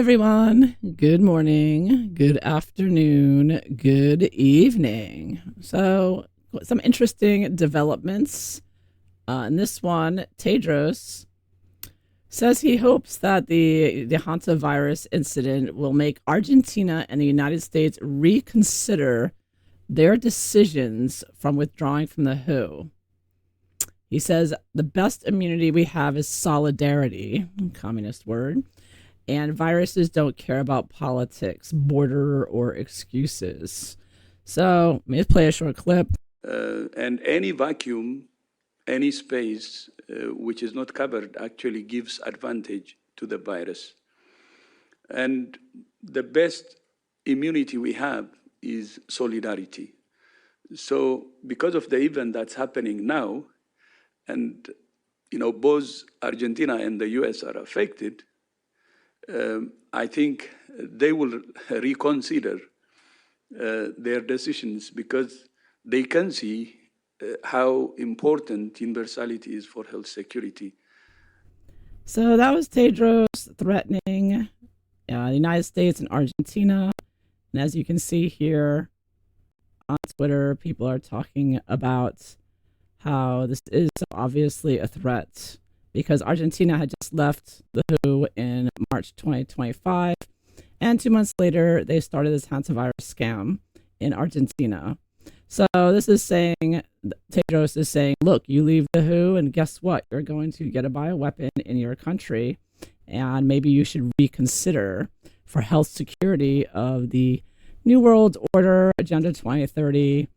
everyone. Good morning, good afternoon, good evening. So, some interesting developments. In this one, Tedros says he hopes that the hantavirus incident will make Argentina and the United States reconsider their decisions from withdrawing from the WHO. He says the best immunity we have is solidarity, communist word, and viruses don't care about politics, border, or excuses. So let me just play a short clip. And any vacuum, any space which is not covered actually gives advantage to the virus. And the best immunity we have is solidarity. So because of the event that's happening now, and both Argentina and the US are affected, I think they will reconsider their decisions because they can see how important universality is for health security. So that was Tedros threatening the United States and Argentina. And as you can see here on Twitter, people are talking about how this is obviously a threat because Argentina had just left the WHO in March 2025. And 2 months later, they started this hantavirus scam in Argentina. So this is saying, Tedros is saying, look, you leave the WHO and guess what? You're going to get a bioweapon in your country. And maybe you should reconsider for health security of the New World Order, Agenda 2030,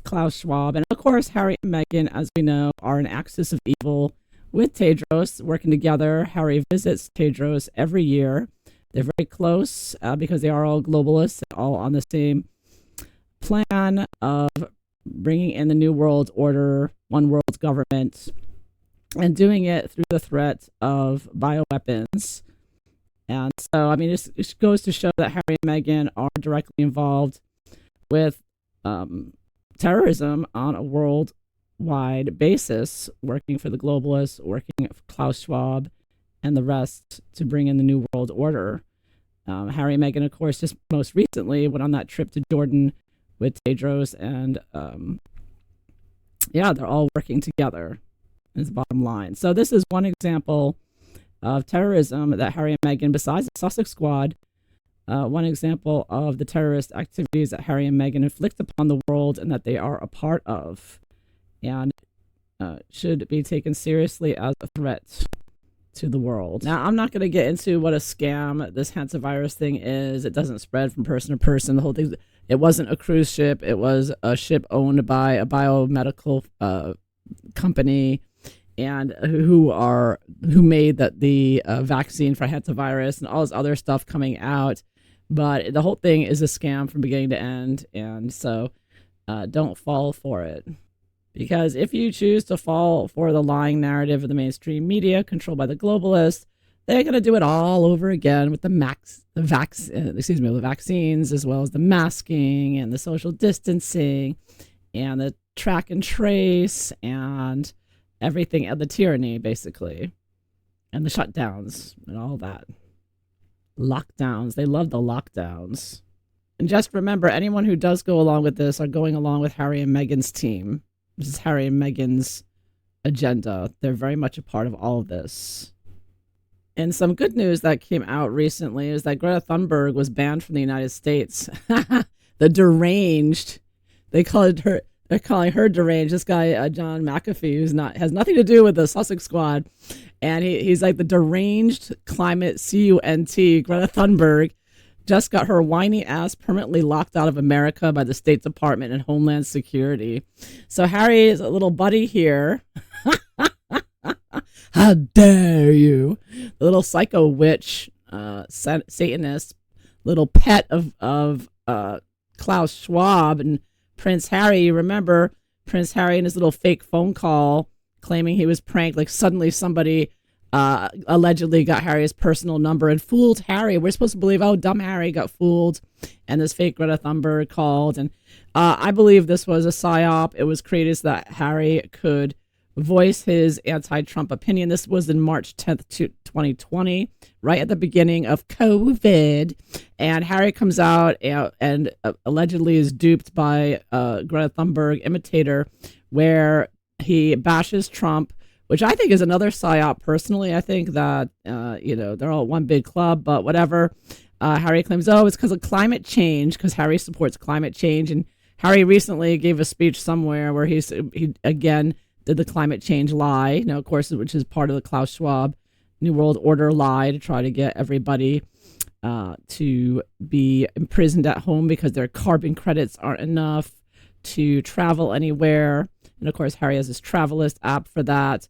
Klaus Schwab. And of course, Harry and Meghan, as we know, are an axis of evil with Tedros working together. Harry visits Tedros every year. They're very close because they are all globalists, all on the same plan of bringing in the New World Order, one world government, and doing it through the threat of bioweapons. And so, I mean, it goes to show that Harry and Meghan are directly involved with terrorism on a worldwide basis, working for the globalists, working for Klaus Schwab, and the rest to bring in the New World Order. Harry and Meghan, of course, just most recently went on that trip to Jordan with Tedros, and they're all working together is the bottom line. So this is one example of terrorism that Harry and Meghan, besides the Sussex squad, one example of the terrorist activities that Harry and Meghan inflict upon the world and that they are a part of, and should be taken seriously as a threat to the world. Now, I'm not going to get into what a scam this hantavirus thing is. It doesn't spread from person to person. The whole thing, it wasn't a cruise ship. It was a ship owned by a biomedical company, and who made the vaccine for hantavirus and all this other stuff coming out. But the whole thing is a scam from beginning to end, and so don't fall for it. Because if you choose to fall for the lying narrative of the mainstream media controlled by the globalists, they're going to do it all over again with the vaccines, as well as the masking and the social distancing and the track and trace and everything, and the tyranny, basically, and the shutdowns and all that. Lockdowns. They love the lockdowns. And just remember, anyone who does go along with this are going along with Harry and Meghan's team. This is Harry and Meghan's agenda. They're very much a part of all of this. And some good news that came out recently is that Greta Thunberg was banned from the United States. The deranged. They're calling her deranged. This guy, John McAfee, has nothing to do with the Sussex squad. And he's like the deranged climate CUNT. Greta Thunberg just got her whiny ass permanently locked out of America by the State Department and Homeland Security. So Harry's little buddy here. How dare you? The little psycho witch, Satanist, little pet of Klaus Schwab and Prince Harry. You remember Prince Harry and his little fake phone call claiming he was pranked. Like suddenly somebody allegedly got Harry's personal number and fooled Harry. We're supposed to believe, oh, dumb Harry got fooled. And this fake Greta Thunberg called. And I believe this was a psyop. It was created so that Harry could voice his anti-Trump opinion. This was in March 10th, 2020, right at the beginning of COVID. And Harry comes out and allegedly is duped by Greta Thunberg imitator, where he bashes Trump, which I think is another psyop. Personally, I think that, they're all one big club, but whatever. Harry claims, it's because of climate change, because Harry supports climate change. And Harry recently gave a speech somewhere where he again did the climate change lie, of course, which is part of the Klaus Schwab New World Order lie to try to get everybody to be imprisoned at home because their carbon credits aren't enough to travel anywhere. And of course, Harry has his Travelist app for that.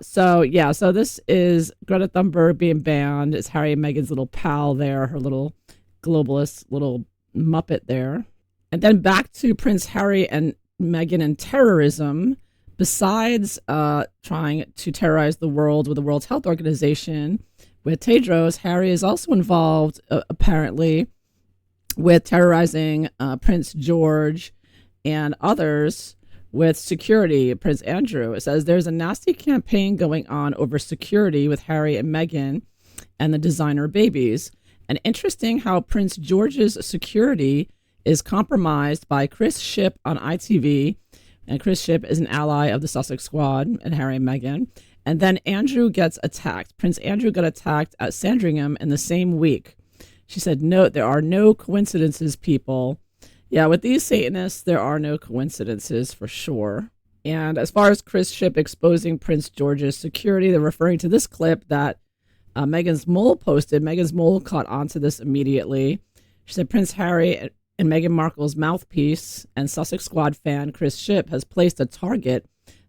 So this is Greta Thunberg being banned. It's Harry and Meghan's little pal there, her little globalist little muppet there. And then back to Prince Harry and Meghan and terrorism. Besides trying to terrorize the world with the World Health Organization with Tedros, Harry is also involved, apparently, with terrorizing Prince George and others with security, Prince Andrew. It says there's a nasty campaign going on over security with Harry and Meghan and the designer babies. And interesting how Prince George's security is compromised by Chris Shipp on ITV. And Chris Shipp is an ally of the Sussex Squad and Harry and Meghan. And then Andrew gets attacked. Prince Andrew got attacked at Sandringham in the same week. She said, no, there are no coincidences, people. Yeah, with these Satanists, there are no coincidences for sure. And as far as Chris Shipp exposing Prince George's security, they're referring to this clip that Meghan's Mole posted. Meghan's Mole caught onto this immediately. She said Prince Harry and Meghan Markle's mouthpiece and Sussex Squad fan Chris Shipp has placed a target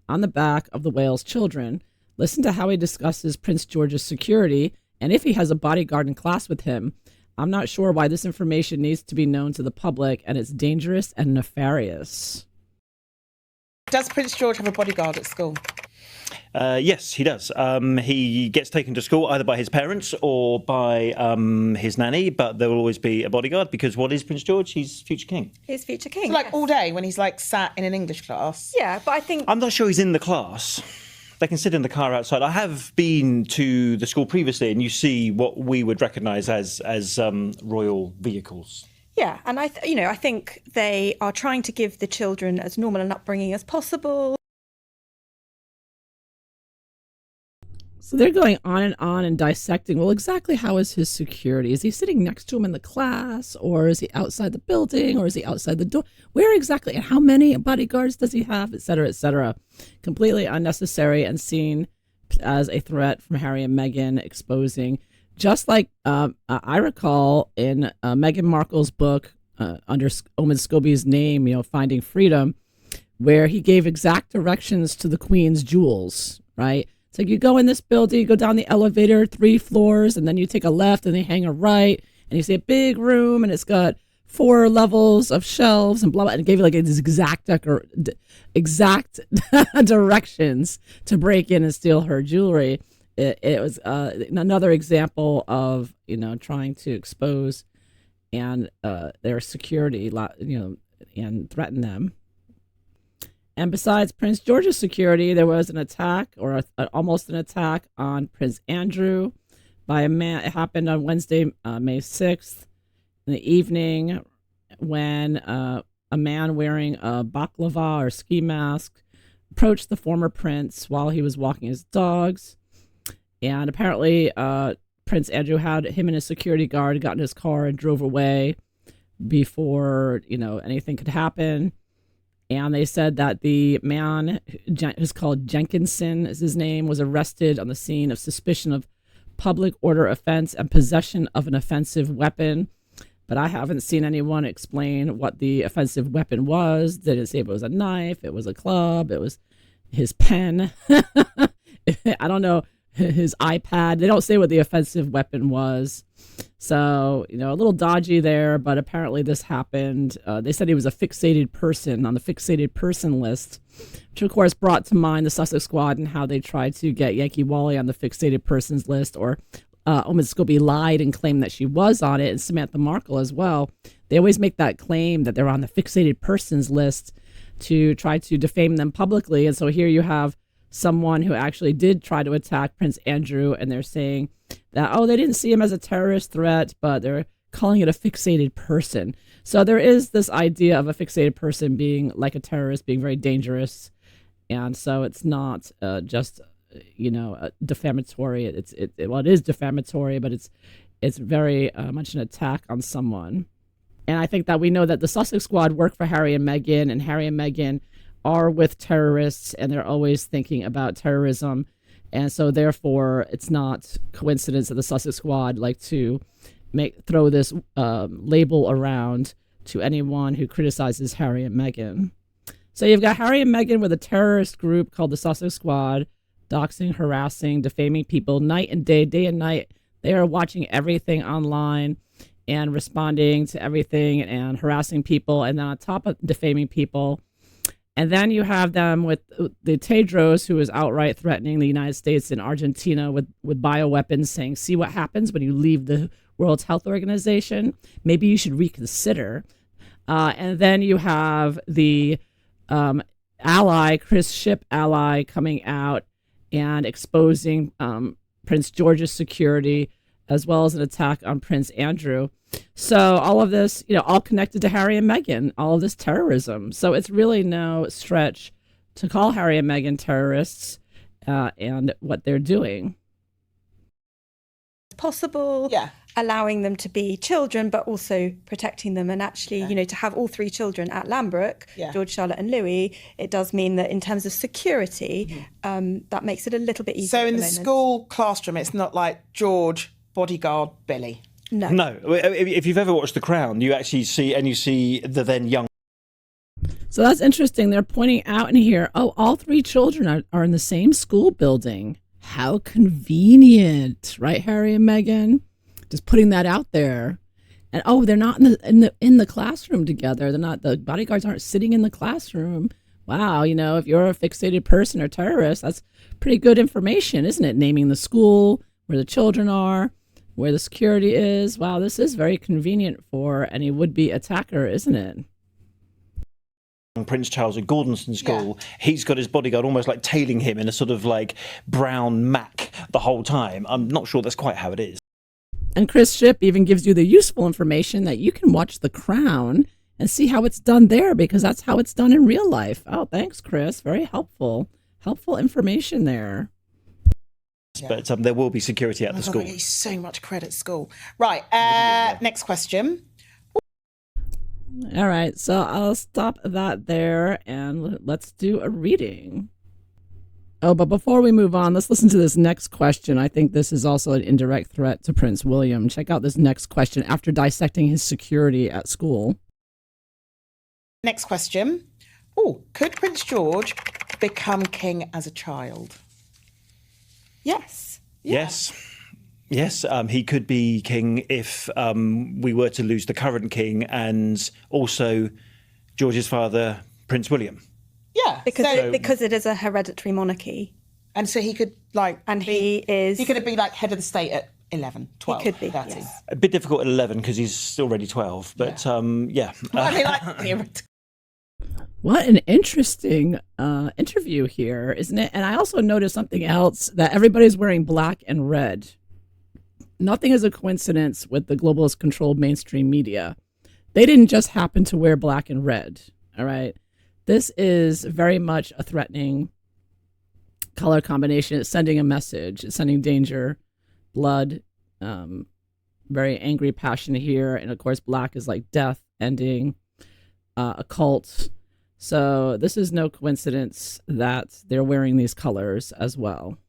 on the back of the Wales children. Listen to how he discusses Prince George's security and if he has a bodyguard in class with him. I'm not sure why this information needs to be known to the public, and it's dangerous and nefarious. Does Prince George have a bodyguard at school? Yes, he does. He gets taken to school either by his parents or by his nanny, but there will always be a bodyguard because what is Prince George? He's future king. He's future king. So like all day when he's like sat in an English class? Yeah, but I think... I'm not sure he's in the class. They can sit in the car outside. I have been to the school previously, and you see what we would recognise as royal vehicles. Yeah, and I think they are trying to give the children as normal an upbringing as possible. So they're going on and dissecting, well, exactly how is his security? Is he sitting next to him in the class, or is he outside the building, or is he outside the door? Where exactly, and how many bodyguards does he have, et cetera, et cetera? Completely unnecessary and seen as a threat from Harry and Meghan, exposing, just like I recall in Meghan Markle's book, under Omen Scobie's name, Finding Freedom, where he gave exact directions to the Queen's jewels, right? It's like you go in this building, you go down the elevator 3 floors, and then you take a left and then hang a right, and you see a big room, and it's got 4 levels of shelves and blah, blah, and it gave you like these exact directions to break in and steal her jewelry. It was another example of, trying to expose and their security, and threaten them. And besides Prince George's security, there was an attack, or almost an attack, on Prince Andrew by a man. It happened on Wednesday, May 6th, in the evening, when a man wearing a baklava or ski mask approached the former prince while he was walking his dogs. And apparently, Prince Andrew had him and his security guard got in his car and drove away before, anything could happen. And they said that the man, who's called Jenkinson is his name, was arrested on the scene of suspicion of public order offense and possession of an offensive weapon. But I haven't seen anyone explain what the offensive weapon was. They didn't say if it was a knife, it was a club, it was his pen. I don't know, his iPad. They don't say what the offensive weapon was. So, a little dodgy there, but apparently this happened. They said he was a fixated person on the fixated person list, which of course brought to mind the Sussex Squad and how they tried to get Yankee Wally on the fixated persons list, or Omen Scobie lied and claimed that she was on it, and Samantha Markle as well. They always make that claim that they're on the fixated persons list to try to defame them publicly. And so here you have someone who actually did try to attack Prince Andrew, and they're saying that, oh, they didn't see him as a terrorist threat, but they're calling it a fixated person. So there is this idea of a fixated person being like a terrorist, being very dangerous. And so it's not just, defamatory. It is defamatory, but it's very much an attack on someone. And I think that we know that the Sussex Squad work for Harry and Meghan are with terrorists, and they're always thinking about terrorism. And so therefore, it's not coincidence that the Sussex Squad like to throw this label around to anyone who criticizes Harry and Meghan. So you've got Harry and Meghan with a terrorist group called the Sussex Squad, doxing, harassing, defaming people night and day and night. They are watching everything online and responding to everything and harassing people, and then on top of defaming people. And then you have them with the Tedros, who is outright threatening the United States and Argentina with bioweapons, saying, see what happens when you leave the World Health Organization. Maybe you should reconsider. And then you have the Chris Ship ally, coming out and exposing Prince George's security, as well as an attack on Prince Andrew. So all of this, all connected to Harry and Meghan, all of this terrorism. So it's really no stretch to call Harry and Meghan terrorists and what they're doing. Possible, allowing them to be children, but also protecting them. And actually, to have all three children at Lambrook, George, Charlotte and Louis, it does mean that in terms of security, that makes it a little bit easier. So in the school classroom, it's not like George, bodyguard, Billy. No. If you've ever watched The Crown, you actually see the then young. So that's interesting. They're pointing out in here, all three children are in the same school building. How convenient, right, Harry and Meghan? Just putting that out there. And they're not in the classroom together. They're not, the bodyguards aren't sitting in the classroom. Wow, if you're a fixated person or terrorist, that's pretty good information, isn't it? Naming the school, where the children are, where the security is. Wow, this is very convenient for any would-be attacker, isn't it? Prince Charles at Gordonston School, he's got his bodyguard almost like tailing him in a sort of like brown Mac the whole time. I'm not sure that's quite how it is. And Chris Ship even gives you the useful information that you can watch The Crown and see how it's done there, because that's how it's done in real life. Oh, thanks, Chris. Very helpful. Helpful information there. But there will be security at the school. He's so much credit, school. Right, next question. All right, so I'll stop that there and let's do a reading. Oh, but before we move on, let's listen to this next question. I think this is also an indirect threat to Prince William. Check out this next question after dissecting his security at school. Next question. Could Prince George become king as a child? Yes. Yes. Yes, he could be king if we were to lose the current king and also George's father, Prince William. Yeah, because it is a hereditary monarchy. And so he could he could be like head of the state at 11, 12, he could be, 13. yes. A bit difficult at 11 because he's already 12, but What an interesting interview here, isn't it? And I also noticed something else, that everybody's wearing black and red. Nothing is a coincidence with the globalist controlled mainstream media. They didn't just happen to wear black and red. All right. This is very much a threatening color combination. It's sending a message. It's sending danger, blood, very angry passion here. And of course, black is like death, ending, occult. So this is no coincidence that they're wearing these colors as well.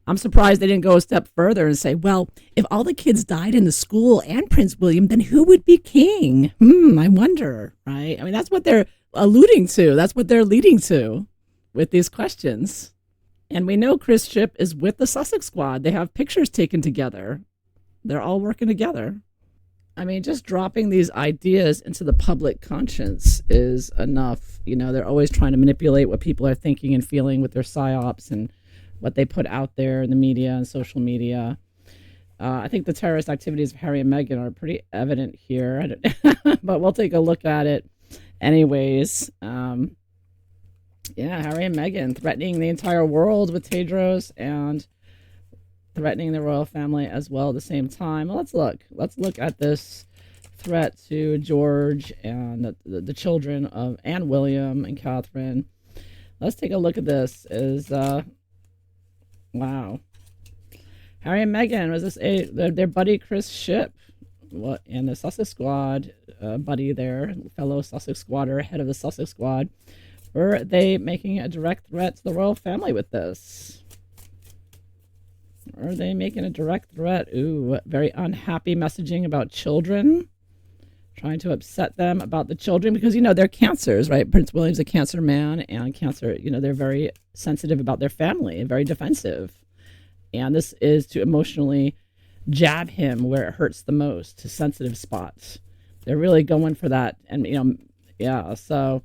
I'm surprised they didn't go a step further and say, well, if all the kids died in the school and Prince William, then who would be king? I wonder, right? I mean, that's what they're alluding to. That's what they're leading to with these questions. And we know Chris Ship is with the Sussex Squad. They have pictures taken together. They're all working together. I mean, just dropping these ideas into the public conscience is enough. They're always trying to manipulate what people are thinking and feeling with their psyops and what they put out there in the media and social media. I think the terrorist activities of Harry and Meghan are pretty evident here, but we'll take a look at it anyways. Yeah, Harry and Meghan threatening the entire world with Tedros and threatening the royal family as well at the same time. Well, let's look at this threat to George and the children of Anne, William, and Catherine. Let's take a look at this. Wow. Harry and Meghan, was this their buddy Chris Ship, and the Sussex squad buddy there, fellow Sussex squatter, head of the Sussex squad, were they making a direct threat to the royal family with this? Are they making a direct threat? Ooh, very unhappy messaging about children, trying to upset them about the children because, they're cancers, right? Prince William's a cancer man, and cancer, they're very sensitive about their family and very defensive. And this is to emotionally jab him where it hurts the most, his sensitive spots. They're really going for that. And, so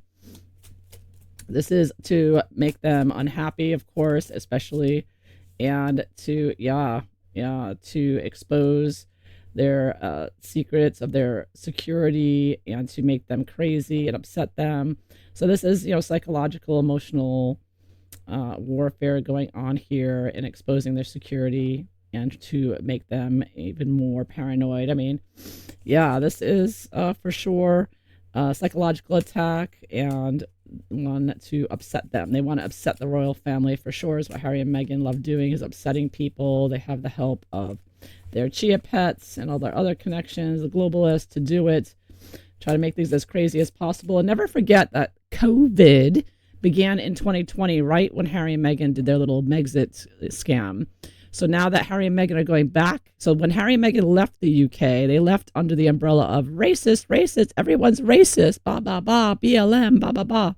this is to make them unhappy, of course, especially, and to expose their secrets of their security and to make them crazy and upset them. So this is, psychological, emotional warfare going on here and exposing their security and to make them even more paranoid. I mean, this is for sure a psychological attack and one to upset them. They want to upset the royal family for sure, is what Harry and Meghan love doing, is upsetting people. They have the help of their chia pets and all their other connections, the Globalist, to do it. Try to make things as crazy as possible. And never forget that COVID began in 2020, right when Harry and Meghan did their little Megxit scam. So now that Harry and Meghan are going back, so when Harry and Meghan left the UK, they left under the umbrella of racist, everyone's racist, ba, ba, ba, BLM, ba, ba, ba.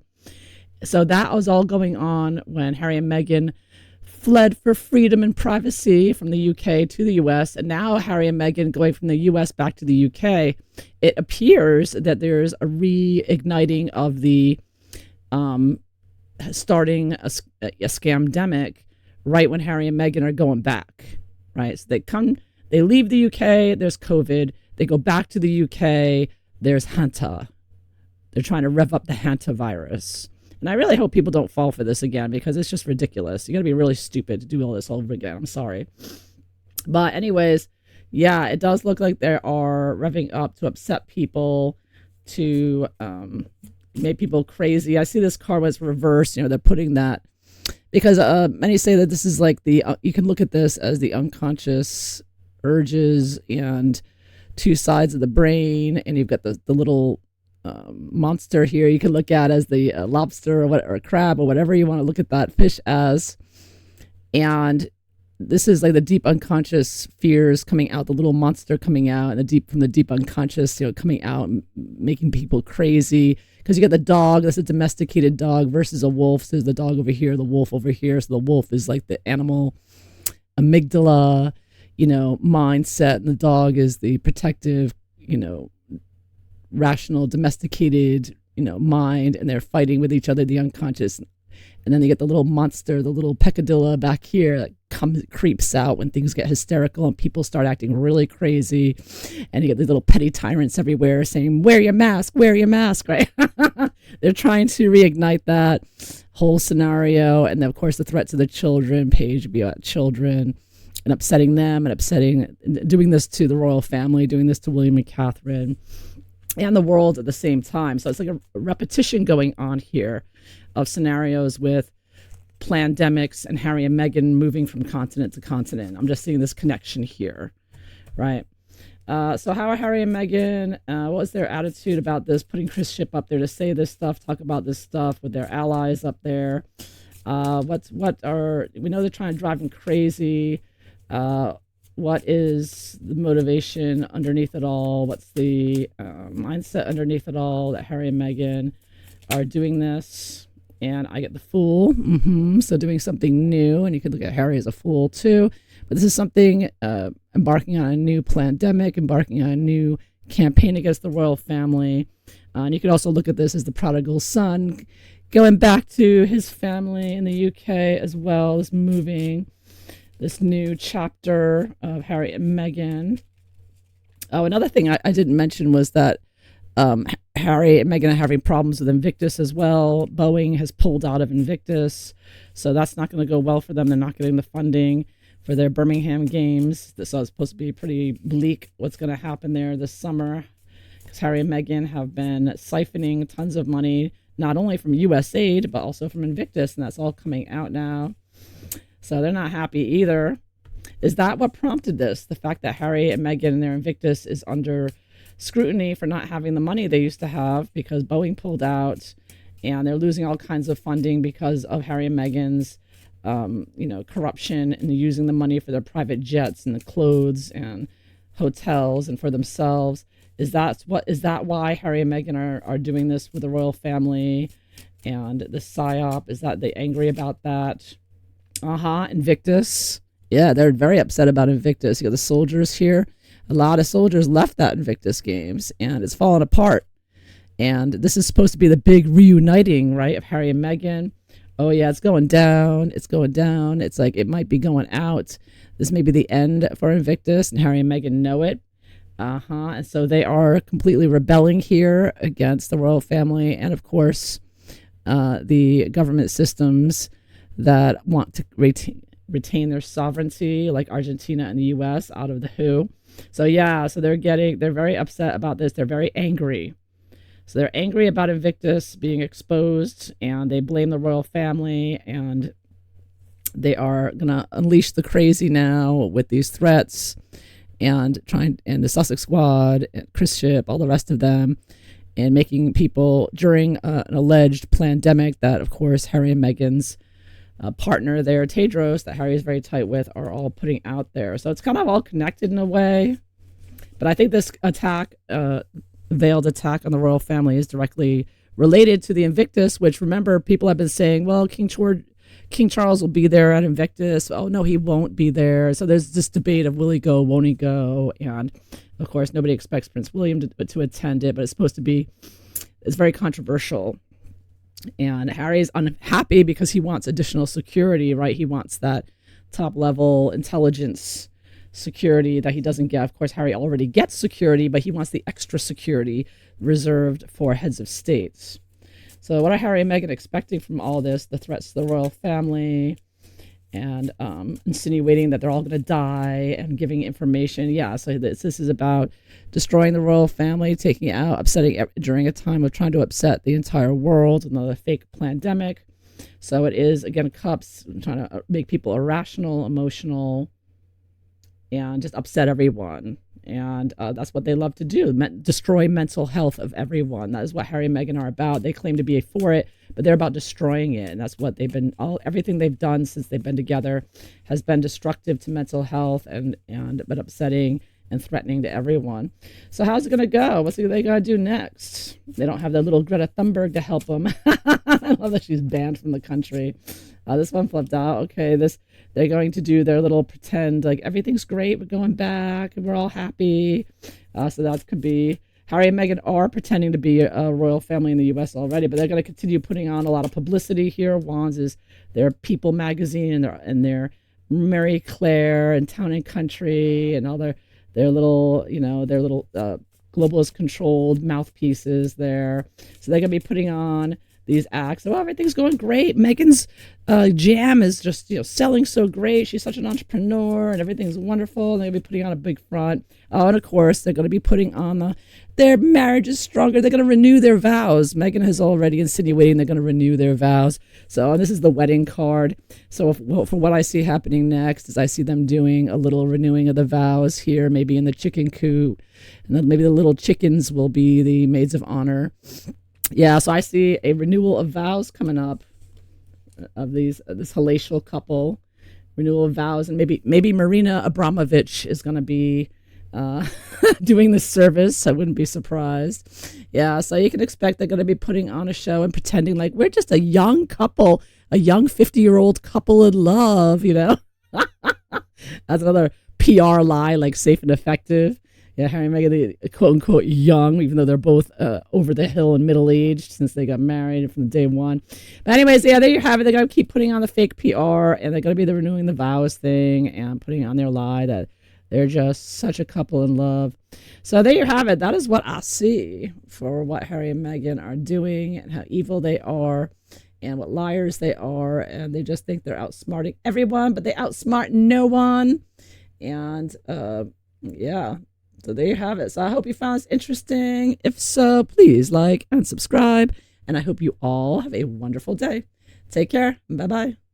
So that was all going on when Harry and Meghan fled for freedom and privacy from the UK to the US. And now Harry and Meghan going from the US back to the UK, it appears that there's a reigniting of the starting a scamdemic right when Harry and Meghan are going back, right? So they leave the UK, there's COVID. They go back to the UK, there's Hanta. They're trying to rev up the Hanta virus. And I really hope people don't fall for this again because it's just ridiculous. You got to be really stupid to do all this all over again. I'm sorry. But anyways, it does look like they are revving up to upset people, to make people crazy. I see this card was reversed. They're putting that because many say that this is like you can look at this as the unconscious urges and two sides of the brain. And you've got the little monster here you can look at as the lobster or crab or whatever you want to look at that fish as. And this is like the deep unconscious fears coming out, the little monster coming out, and from the deep unconscious, coming out and making people crazy. Because you got the dog, that's a domesticated dog versus a wolf. So there's the dog over here, the wolf over here. So the wolf is like the animal amygdala, mindset, and the dog is the protective, rational, domesticated, mind, and they're fighting with each other, the unconscious. And then you get the little monster, the little peccadillo back here that creeps out when things get hysterical and people start acting really crazy. And you get these little petty tyrants everywhere saying, wear your mask, right? They're trying to reignite that whole scenario. And then, of course, the threat to the children page would be about children and upsetting them and doing this to the royal family, doing this to William and Catherine and the world at the same time. So it's like a repetition going on here of scenarios with pandemics and Harry and Meghan moving from continent to continent. I'm just seeing this connection here, right? So how are Harry and Meghan? What was their attitude about this? Putting Chris Ship up there to say this stuff, talk about this stuff with their allies up there. We know they're trying to drive them crazy. What is the motivation underneath it all? What's the mindset underneath it all that Harry and Meghan are doing this? And I get the fool. So doing something new, and you could look at Harry as a fool too. But this is something embarking on a new pandemic, embarking on a new campaign against the royal family. And you could also look at this as the prodigal son going back to his family in the UK as well as moving. This new chapter of Harry and Meghan. Oh, another thing I didn't mention was that Harry and Meghan are having problems with Invictus as well. Boeing has pulled out of Invictus, so that's not going to go well for them. They're not getting the funding for their Birmingham games. So it's supposed to be pretty bleak what's going to happen there this summer, because Harry and Meghan have been siphoning tons of money, not only from U.S. aid, but also from Invictus, and that's all coming out now. So they're not happy either. Is that what prompted this? The fact that Harry and Meghan and their Invictus is under scrutiny for not having the money they used to have because Boeing pulled out, and they're losing all kinds of funding because of Harry and Meghan's corruption and using the money for their private jets and the clothes and hotels and for themselves. Is that why Harry and Meghan are doing this with the royal family and the PSYOP? Is that they angry about that? Invictus. Yeah, they're very upset about Invictus. You got the soldiers here. A lot of soldiers left that Invictus Games, and it's fallen apart. And this is supposed to be the big reuniting, right, of Harry and Meghan. Oh, yeah, it's going down. It's going down. It's like it might be going out. This may be the end for Invictus, and Harry and Meghan know it. And so they are completely rebelling here against the royal family and, of course, the government systems that want to retain their sovereignty, like Argentina and the U.S. out of the WHO. So they're very upset about this. They're very angry. So they're angry about Invictus being exposed, and they blame the royal family, and they are going to unleash the crazy now with these threats and the Sussex squad, and Chris Ship, all the rest of them, and making people during an alleged pandemic that, of course, Harry and Meghan's partner there, Tedros, that Harry is very tight with, are all putting out there. So it's kind of all connected in a way. But I think this attack, veiled attack on the royal family, is directly related to the Invictus, which, remember, people have been saying, well, King Charles will be there at Invictus. Oh, no, he won't be there. So there's this debate of will he go, won't he go? And, of course, nobody expects Prince William to attend it, but it's very controversial. And Harry's unhappy because he wants additional security, right? He wants that top-level intelligence security that he doesn't get. Of course, Harry already gets security, but he wants the extra security reserved for heads of states. So what are Harry and Meghan expecting from all this? The threats to the royal family and insinuating that they're all going to die and giving information. Yeah, so this is about destroying the royal family, taking it out, upsetting during a time of trying to upset the entire world, another fake pandemic. So it is, again, cups, trying to make people irrational, emotional, and just upset everyone. And that's what they love to do, destroy mental health of everyone. That is what Harry and Meghan are about. They claim to be for it, but they're about destroying it. And that's what everything they've done since they've been together has been destructive to mental health but upsetting and threatening to everyone. So how's it going to go? What's they going to do next? They don't have the little Greta Thunberg to help them. I love that she's banned from the country. This one flipped out. Okay, they're going to do their little pretend like everything's great, we're going back and we're all happy. So that could be Harry and Meghan are pretending to be a royal family in the U.S. already, but they're going to continue putting on a lot of publicity here. Wands is their People magazine and their Mary Claire and Town and Country and all their little globalist controlled mouthpieces there. So they're going to be putting on these acts. Oh, everything's going great. Meghan's jam is just selling so great. She's such an entrepreneur and everything's wonderful. And they're going to be putting on a big front. Oh, and of course, they're going to be putting on their marriage is stronger. They're going to renew their vows. Meghan has already insinuating they're going to renew their vows. So this is the wedding card. So for what I see happening next is I see them doing a little renewing of the vows here, maybe in the chicken coop. And then maybe the little chickens will be the maids of honor. Yeah, so I see a renewal of vows coming up of this hellacious couple, renewal of vows, and maybe Marina Abramovich is going to be doing this service. I wouldn't be surprised. Yeah, so you can expect they're going to be putting on a show and pretending like we're just a young couple, a young 50-year-old couple in love, That's another PR lie, like safe and effective. Yeah, Harry and Meghan, the quote-unquote young, even though they're both over the hill and middle-aged since they got married from day one. But anyways, yeah, there you have it. They're going to keep putting on the fake PR, and they're going to be renewing the vows thing and putting on their lie that They're just such a couple in love. So there you have it. That is what I see for what Harry and Meghan are doing and how evil they are and what liars they are. And they just think they're outsmarting everyone, but they outsmart no one. And yeah, so there you have it. So I hope you found this interesting. If so, please like and subscribe. And I hope you all have a wonderful day. Take care. Bye-bye.